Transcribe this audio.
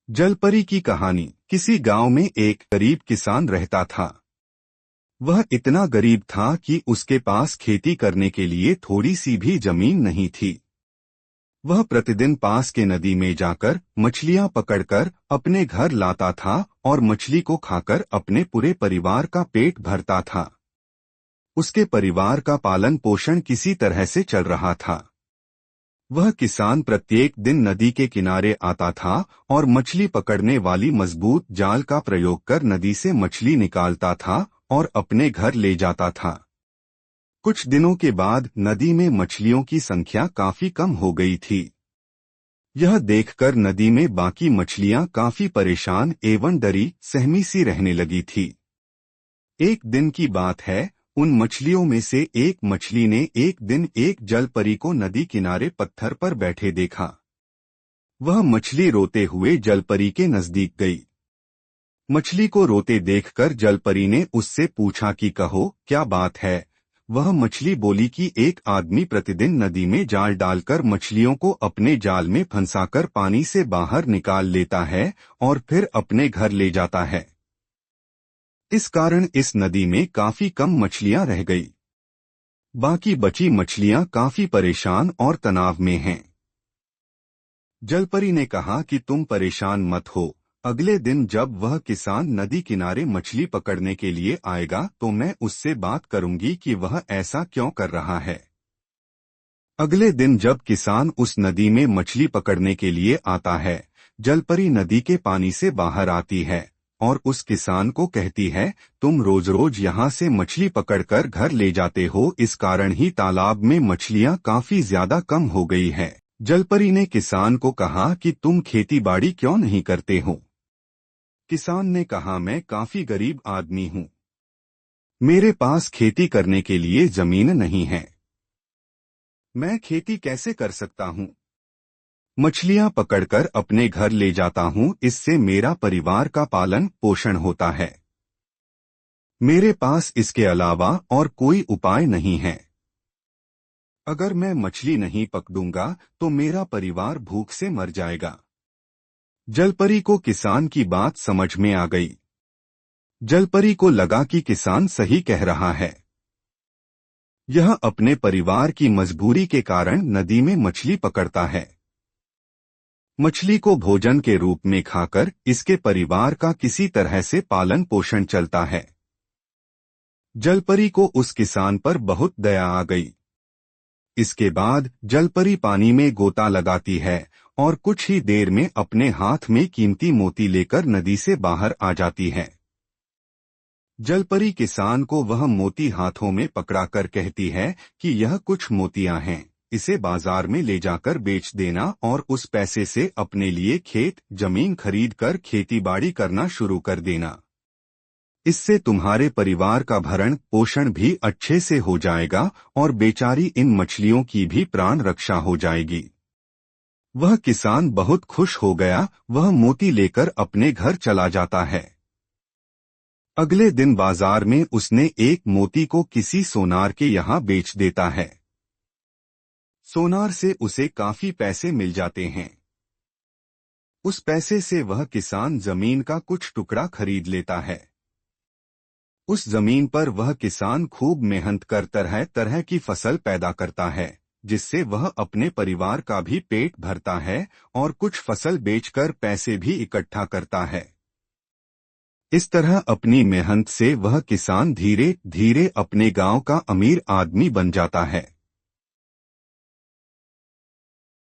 जलपरी की कहानी। किसी गांव में एक गरीब किसान रहता था। वह इतना गरीब था कि उसके पास खेती करने के लिए थोड़ी सी भी जमीन नहीं थी। वह प्रतिदिन पास के नदी में जाकर मछलियां पकड़कर अपने घर लाता था और मछली को खाकर अपने पूरे परिवार का पेट भरता था। उसके परिवार का पालन पोषण किसी तरह से चल रहा था। वह किसान प्रत्येक दिन नदी के किनारे आता था और मछली पकड़ने वाली मजबूत जाल का प्रयोग कर नदी से मछली निकालता था और अपने घर ले जाता था। कुछ दिनों के बाद नदी में मछलियों की संख्या काफी कम हो गई थी। यह देखकर नदी में बाकी मछलियां काफी परेशान एवं डरी सहमी सी रहने लगी थी। एक दिन की बात है, उन मछलियों में से एक मछली ने एक दिन एक जलपरी को नदी किनारे पत्थर पर बैठे देखा। वह मछली रोते हुए जलपरी के नजदीक गई। मछली को रोते देखकर जलपरी ने उससे पूछा कि कहो, क्या बात है। वह मछली बोली कि एक आदमी प्रतिदिन नदी में जाल डालकर मछलियों को अपने जाल में फंसाकर पानी से बाहर निकाल लेता है और फिर अपने घर ले जाता है। इस कारण इस नदी में काफी कम मछलियां रह गई। बाकी बची मछलियां काफी परेशान और तनाव में हैं। जलपरी ने कहा कि तुम परेशान मत हो। अगले दिन जब वह किसान नदी किनारे मछली पकड़ने के लिए आएगा तो मैं उससे बात करूंगी कि वह ऐसा क्यों कर रहा है। अगले दिन जब किसान उस नदी में मछली पकड़ने के लिए आता है, जलपरी नदी के पानी से बाहर आती है और उस किसान को कहती है, तुम रोज रोज यहाँ से मछली पकड़कर घर ले जाते हो, इस कारण ही तालाब में मछलियाँ काफी ज्यादा कम हो गई है। जलपरी ने किसान को कहा कि तुम खेती बाड़ी क्यों नहीं करते हो। किसान ने कहा, मैं काफी गरीब आदमी हूँ, मेरे पास खेती करने के लिए जमीन नहीं है, मैं खेती कैसे कर सकता हूँ। मछलियां पकड़कर अपने घर ले जाता हूँ, इससे मेरा परिवार का पालन पोषण होता है। मेरे पास इसके अलावा और कोई उपाय नहीं है। अगर मैं मछली नहीं पकड़ूंगा तो मेरा परिवार भूख से मर जाएगा। जलपरी को किसान की बात समझ में आ गई। जलपरी को लगा कि किसान सही कह रहा है। यह अपने परिवार की मजबूरी के कारण नदी में मछली पकड़ता है। मछली को भोजन के रूप में खाकर इसके परिवार का किसी तरह से पालन पोषण चलता है। जलपरी को उस किसान पर बहुत दया आ गई। इसके बाद जलपरी पानी में गोता लगाती है और कुछ ही देर में अपने हाथ में कीमती मोती लेकर नदी से बाहर आ जाती है। जलपरी किसान को वह मोती हाथों में पकड़ाकर कहती है कि यह कुछ मोतियां हैं, इसे बाजार में ले जाकर बेच देना और उस पैसे से अपने लिए खेत जमीन खरीदकर खेतीबाड़ी करना शुरू कर देना। इससे तुम्हारे परिवार का भरण पोषण भी अच्छे से हो जाएगा और बेचारी इन मछलियों की भी प्राण रक्षा हो जाएगी। वह किसान बहुत खुश हो गया। वह मोती लेकर अपने घर चला जाता है। अगले दिन बाजार में उसने एक मोती को किसी सोनार के यहाँ बेच देता है। सोनार से उसे काफी पैसे मिल जाते हैं। उस पैसे से वह किसान जमीन का कुछ टुकड़ा खरीद लेता है। उस जमीन पर वह किसान खूब मेहनत कर तरह तरह की फसल पैदा करता है, जिससे वह अपने परिवार का भी पेट भरता है और कुछ फसल बेचकर पैसे भी इकट्ठा करता है। इस तरह अपनी मेहनत से वह किसान धीरे धीरे अपने गांव का अमीर आदमी बन जाता है।